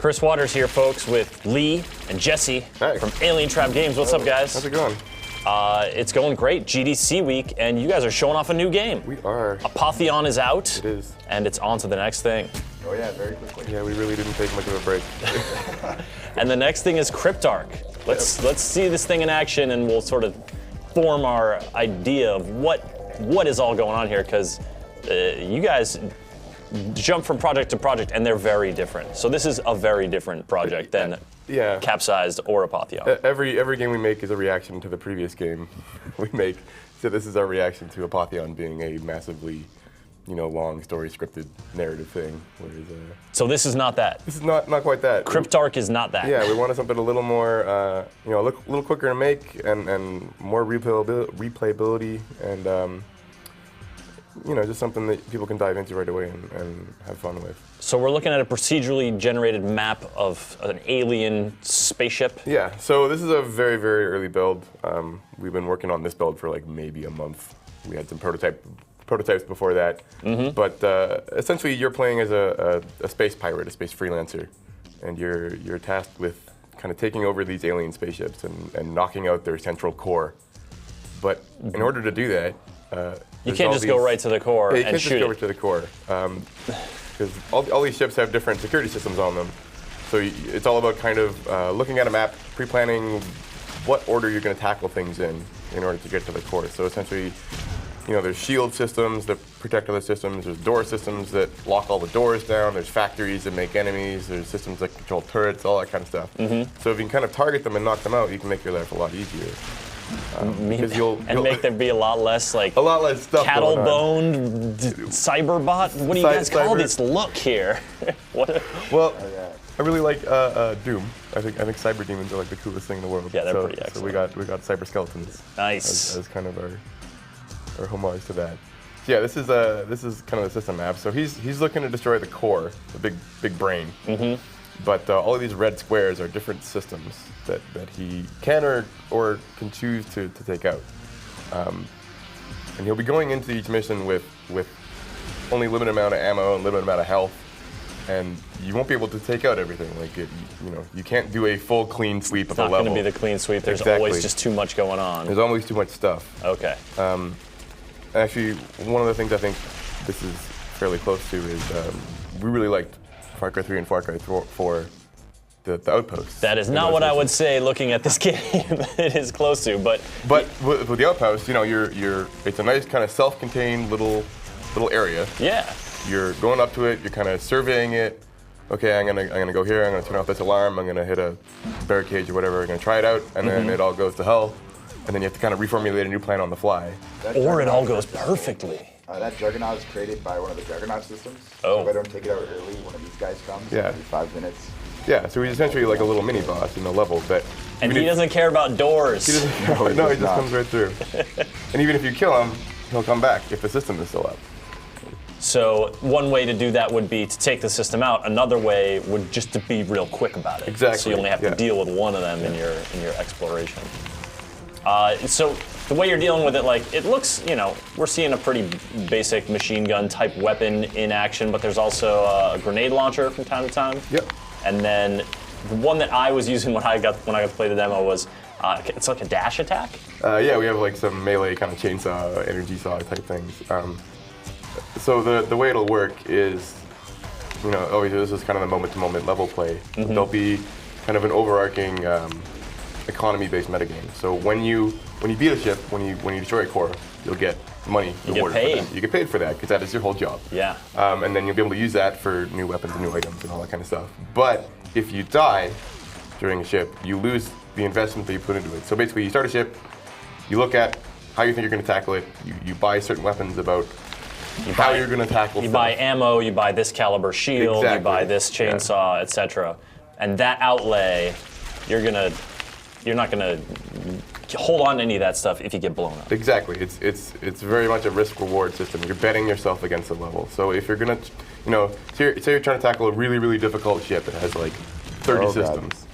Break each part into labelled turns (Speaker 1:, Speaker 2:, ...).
Speaker 1: Chris Waters here, folks, with Lee and Jesse from Alien Trap Games. What's up, guys?
Speaker 2: How's it going?
Speaker 1: It's going great. GDC week, and you guys are showing off a new game.
Speaker 2: We are.
Speaker 1: Apotheon is out.
Speaker 2: It is.
Speaker 1: And it's on to the next thing.
Speaker 3: Oh yeah, very quickly.
Speaker 2: Yeah, we really didn't take much of a break.
Speaker 1: And the next thing is Cryptark. Let's see this thing in action, and we'll sort of form our idea of what is all going on here, because you guys jump from project to project, and they're very different. So this is a very different project than Capsized or Apotheon.
Speaker 2: Every game we make is a reaction to the previous game we make. So this is our reaction to Apotheon being a massively, long story scripted narrative thing. Whereas,
Speaker 1: so this is not that.
Speaker 2: This is not quite that.
Speaker 1: Cryptark is not that.
Speaker 2: Yeah, we wanted something a little more, a little quicker to make and more replayability and. Just something that people can dive into right away and have fun with.
Speaker 1: So we're looking at a procedurally generated map of an alien spaceship?
Speaker 2: Yeah, so this is a very, very early build. We've been working on this build for like maybe a month. We had some prototypes before that. Mm-hmm. But essentially you're playing as a space pirate, a space freelancer. And you're tasked with kind of taking over these alien spaceships and knocking out their central core. But in order to do that,
Speaker 1: you can't just go right to the core and shoot it.
Speaker 2: You can't just go right to the core. Because all these ships have different security systems on them. So it's all about kind of looking at a map, pre-planning what order you're going to tackle things in order to get to the core. So essentially, there's shield systems that protect other systems. There's door systems that lock all the doors down. There's factories that make enemies. There's systems that control turrets, all that kind of stuff. Mm-hmm. So if you can kind of target them and knock them out, you can make your life a lot easier. Because you'll
Speaker 1: make there be a lot less stuff cattle-boned cyberbot. What do you guys call this look here?
Speaker 2: Well, I really like Doom. I think cyber demons are like the coolest thing in the world.
Speaker 1: Yeah, they're pretty excellent.
Speaker 2: So we got cyber skeletons.
Speaker 1: Nice.
Speaker 2: As kind of our homage to that. So yeah, this is kind of the system map. So he's looking to destroy the core, the big brain. Mm-hmm. But all of these red squares are different systems that he can or can choose to take out. And he'll be going into each mission with only limited amount of ammo and limited amount of health. And you won't be able to take out everything. You can't do a full clean sweep of a level.
Speaker 1: It's not going to be the clean sweep. There's always just too much going on.
Speaker 2: There's always too much stuff.
Speaker 1: Okay.
Speaker 2: Actually, one of the things I think this is fairly close to is we really liked Far Cry 3 and Far Cry 4, the outposts.
Speaker 1: That is not what I would say looking at this game. It is close to, but
Speaker 2: with the outposts, it's a nice kind of self-contained little area.
Speaker 1: Yeah.
Speaker 2: You're going up to it. You're kind of surveying it. Okay, I'm gonna go here. I'm gonna turn off this alarm. I'm gonna hit a barricade or whatever. I'm gonna try it out, and then it all goes to hell. And then you have to kind of reformulate a new plan on the fly.
Speaker 1: Or it all goes perfectly.
Speaker 3: That Juggernaut is created by one of the Juggernaut systems.
Speaker 1: Oh.
Speaker 3: So if I don't take it out early, one of these guys comes every 5 minutes.
Speaker 2: Yeah, so he's essentially like a little mini boss in the level.
Speaker 1: And he doesn't care about doors.
Speaker 2: He just comes right through. And even if you kill him, he'll come back if the system is still up.
Speaker 1: So one way to do that would be to take the system out. Another way would just to be real quick about it.
Speaker 2: Exactly.
Speaker 1: So you only have to deal with one of them in your exploration. So the way you're dealing with it, it looks, we're seeing a pretty basic machine gun type weapon in action, but there's also a grenade launcher from time to time.
Speaker 2: Yep.
Speaker 1: And then the one that I was using when I got to play the demo was, it's like a dash attack?
Speaker 2: Yeah, we have like some melee kind of chainsaw, energy saw type things. So the way it'll work is, obviously this is kind of the moment-to-moment level play. Mm-hmm. There'll be kind of an overarching economy-based metagame. So when you beat a ship, when you destroy a core, you'll get money rewarded for that. You get paid for that because that is your whole job.
Speaker 1: Yeah.
Speaker 2: And then you'll be able to use that for new weapons and new items and all that kind of stuff. But if you die during a ship, you lose the investment that you put into it. So basically, you start a ship, you look at how you think you're going to tackle it, you buy certain weapons about how you're going to tackle
Speaker 1: You
Speaker 2: stuff.
Speaker 1: buy ammo, you buy this caliber shield, you buy this chainsaw, etc. And that outlay, you're not gonna hold on to any of that stuff if you get blown up.
Speaker 2: Exactly. It's very much a risk-reward system. You're betting yourself against the level. So if you're gonna, say you're trying to tackle a really, really difficult ship that has like 30 systems.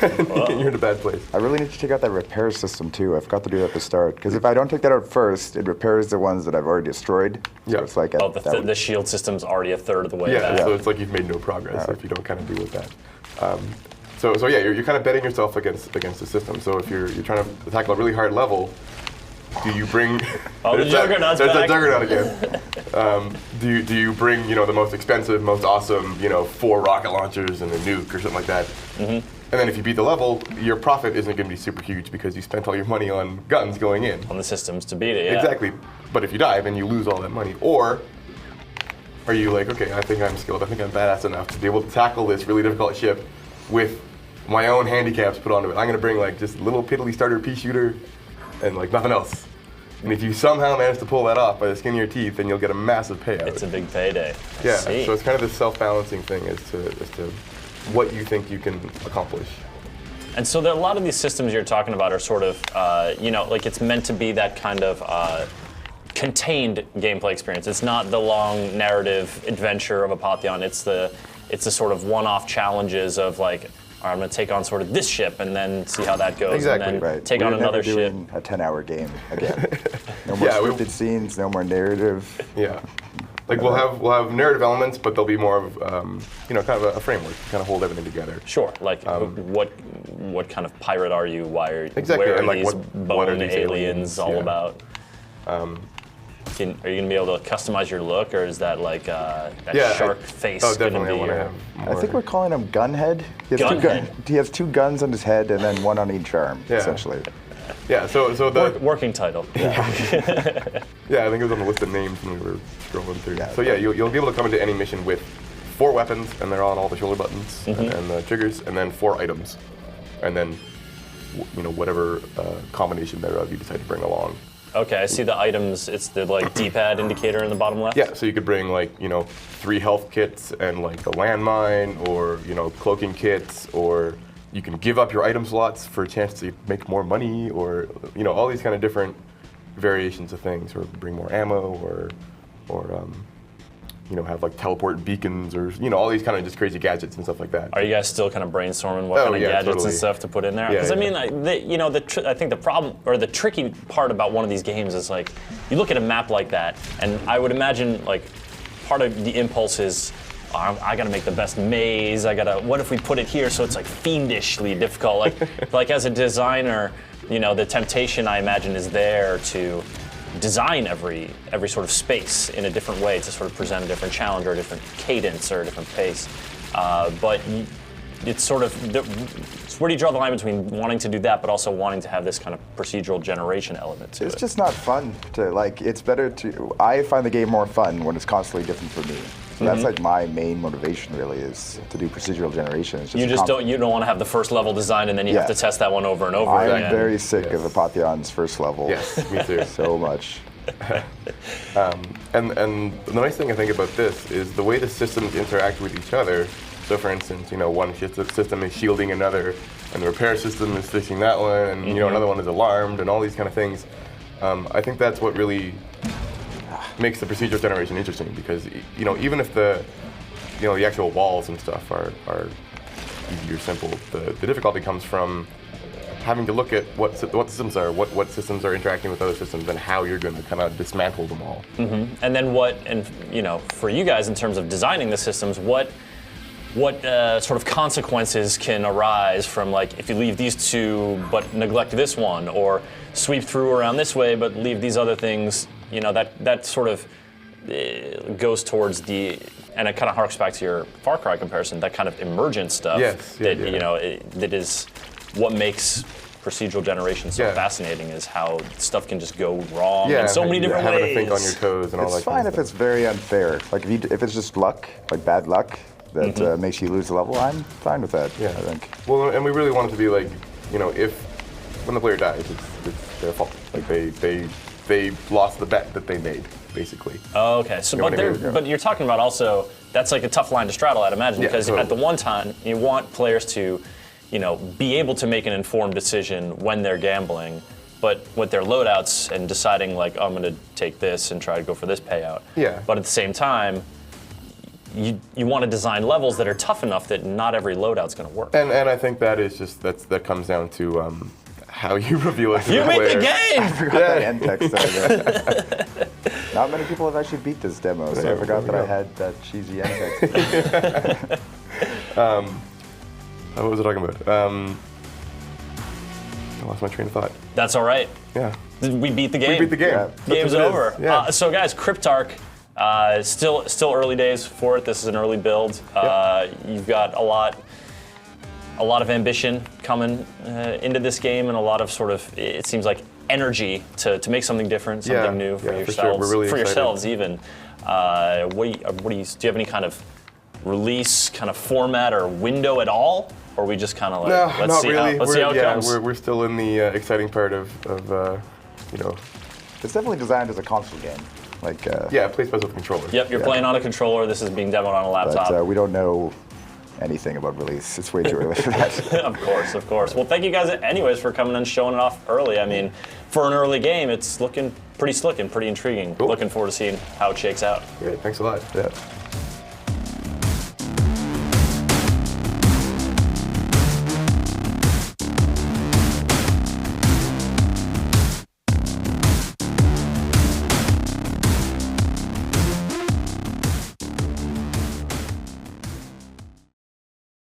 Speaker 2: You're in a bad place.
Speaker 3: I really need to check out that repair system too. I forgot to do that at the start. Because if I don't take that out first, it repairs the ones that I've already destroyed. So it's like
Speaker 1: the shield system's already a third of the way back.
Speaker 2: So it's like you've made no progress if you don't kind of deal with that. So yeah, you're kind of betting yourself against the system. So if you're trying to tackle a really hard level, do you bring?
Speaker 1: The Juggernaut's back.
Speaker 2: There's that Juggernaut again. Do you bring the most expensive, most awesome 4 rocket launchers and a nuke or something like that? And then if you beat the level, your profit isn't going to be super huge because you spent all your money on guns going in.
Speaker 1: On the systems to beat it. Yeah.
Speaker 2: Exactly. But if you die, then you lose all that money. Or are you like, okay, I think I'm skilled. I think I'm badass enough to be able to tackle this really difficult ship with my own handicaps put onto it. I'm going to bring like just a little piddly starter pea shooter and like nothing else. And if you somehow manage to pull that off by the skin of your teeth, then you'll get a massive payout.
Speaker 1: It's a big payday.
Speaker 2: Yeah, so it's kind of this self-balancing thing as to what you think you can accomplish.
Speaker 1: And so a lot of these systems you're talking about are sort of, like it's meant to be that kind of contained gameplay experience. It's not the long narrative adventure of Apotheon. It's the sort of one-off challenges of like, all right, I'm going to take on sort of this ship and then see how that goes.
Speaker 2: Exactly.
Speaker 1: And then take on another ship.
Speaker 3: Doing a 10-hour game again. No more scripted scenes, no more narrative.
Speaker 2: Yeah. Like we'll have narrative elements, but they'll be more of kind of a framework to kind of hold everything together.
Speaker 1: Sure. Like what kind of pirate are you? Why are
Speaker 2: exactly?
Speaker 1: where
Speaker 2: and
Speaker 1: are
Speaker 2: like
Speaker 1: these
Speaker 2: what are
Speaker 1: bone
Speaker 2: these
Speaker 1: aliens all about? Are you going to be able to customize your look, or is that like that shark face going to be your...
Speaker 3: I think we're calling him Gunhead. He has 2 guns on his head and then 1 on each arm, essentially.
Speaker 2: Yeah, so the...
Speaker 1: Working title.
Speaker 2: Yeah, I think it was on the list of names when we were scrolling through. So yeah, you'll be able to come into any mission with 4 weapons, and they're on all the shoulder buttons and the triggers, and then 4 items. And then, whatever combination thereof you decide to bring along.
Speaker 1: Okay, I see the items. It's the like D-pad indicator in the bottom left.
Speaker 2: Yeah, so you could bring like 3 health kits and like a landmine, or cloaking kits, or you can give up your item slots for a chance to make more money, or all these kind of different variations of things, or bring more ammo, or have like teleport beacons, or all these kind of just crazy gadgets and stuff like that.
Speaker 1: Are you guys still kind of brainstorming what kind of gadgets and stuff to put in there? Because I mean, I think the problem or the tricky part about one of these games is like you look at a map like that, and I would imagine like part of the impulse is I gotta make the best maze. What if we put it here so it's like fiendishly difficult? Like as a designer, the temptation I imagine is there to design every sort of space in a different way to sort of present a different challenge or a different cadence or a different pace. But it's sort of, where do you draw the line between wanting to do that but also wanting to have this kind of procedural generation element to it?
Speaker 3: It's just not fun to, it's better to, I find the game more fun when it's constantly different for me. So that's like my main motivation really, is to do procedural generation. It's just
Speaker 1: you don't want to have the first level design and then you have to test that one over and over again.
Speaker 3: I'm very sick of Apotheon's first level.
Speaker 2: Yes, me too.
Speaker 3: So much.
Speaker 2: And the nice thing I think about this is the way the systems interact with each other. So for instance, one system is shielding another, and the repair system is fixing that one, and another one is alarmed, and all these kind of things. I think that's what really makes the procedural generation interesting, because even if the actual walls and stuff are easy or simple, the difficulty comes from having to look at what systems are, what systems are interacting with other systems, and how you're going to kind of dismantle them all.
Speaker 1: And then for you guys in terms of designing the systems, what sort of consequences can arise from like if you leave these 2 but neglect this one, or sweep through around this way but leave these other things? That sort of goes towards and it kind of harks back to your Far Cry comparison, that kind of emergent stuff.
Speaker 2: Yes,
Speaker 1: that is what makes procedural generation so fascinating, is how stuff can just go wrong in so many different ways.
Speaker 2: Having to think on your toes and all that.
Speaker 3: It's fine if it's very unfair. Like if it's just luck, like bad luck, that makes you lose the level, I'm fine with that, I think.
Speaker 2: Well, and we really want it to be like, when the player dies, it's their fault. Like they lost the bet that they made, basically.
Speaker 1: Oh, okay. So, but you're talking about also, that's like a tough line to straddle, I'd imagine, because at the one time, you want players to, be able to make an informed decision when they're gambling, but with their loadouts and deciding like, I'm going to take this and try to go for this payout.
Speaker 2: Yeah.
Speaker 1: But at the same time, you want to design levels that are tough enough that not every loadout's going to work.
Speaker 2: And I think that is just that comes down to how you reveal it to
Speaker 1: You
Speaker 2: the
Speaker 1: made
Speaker 2: player.
Speaker 1: the game!
Speaker 3: I forgot that end text there. Not many people have actually beat this demo, so I forgot that I had that cheesy end text.
Speaker 2: What was I talking about? I lost my train of thought.
Speaker 1: That's all right.
Speaker 2: Yeah.
Speaker 1: We beat the game.
Speaker 2: We beat the game.
Speaker 3: Yeah.
Speaker 2: That's
Speaker 1: Game's
Speaker 2: what it is.
Speaker 1: over.
Speaker 2: Yeah.
Speaker 1: So guys, Cryptark, still early days for it. This is an early build. You've got a lot of ambition coming into this game, and a lot of sort of, it seems like, energy to make something different, something new for
Speaker 2: for
Speaker 1: yourselves,
Speaker 2: sure. We're really
Speaker 1: for
Speaker 2: excited.
Speaker 1: yourselves even. Do you have any kind of release kind of format or window at all, or are we just kind of like
Speaker 2: No,
Speaker 1: let's
Speaker 2: not
Speaker 1: see
Speaker 2: really.
Speaker 1: how it comes?
Speaker 2: We're still in the exciting part of
Speaker 3: It's definitely designed as a console game. Like,
Speaker 2: it plays best with a controller.
Speaker 1: Yep, you're playing on a controller. This is being demoed on a laptop.
Speaker 3: but we don't know anything about release. It's way too early for that.
Speaker 1: Of course. Well, thank you guys anyways for coming and showing it off early. I mean, for an early game, it's looking pretty slick and pretty intriguing.
Speaker 2: Cool.
Speaker 1: Looking forward to seeing how it shakes out.
Speaker 2: Great, thanks a lot.
Speaker 3: Yeah.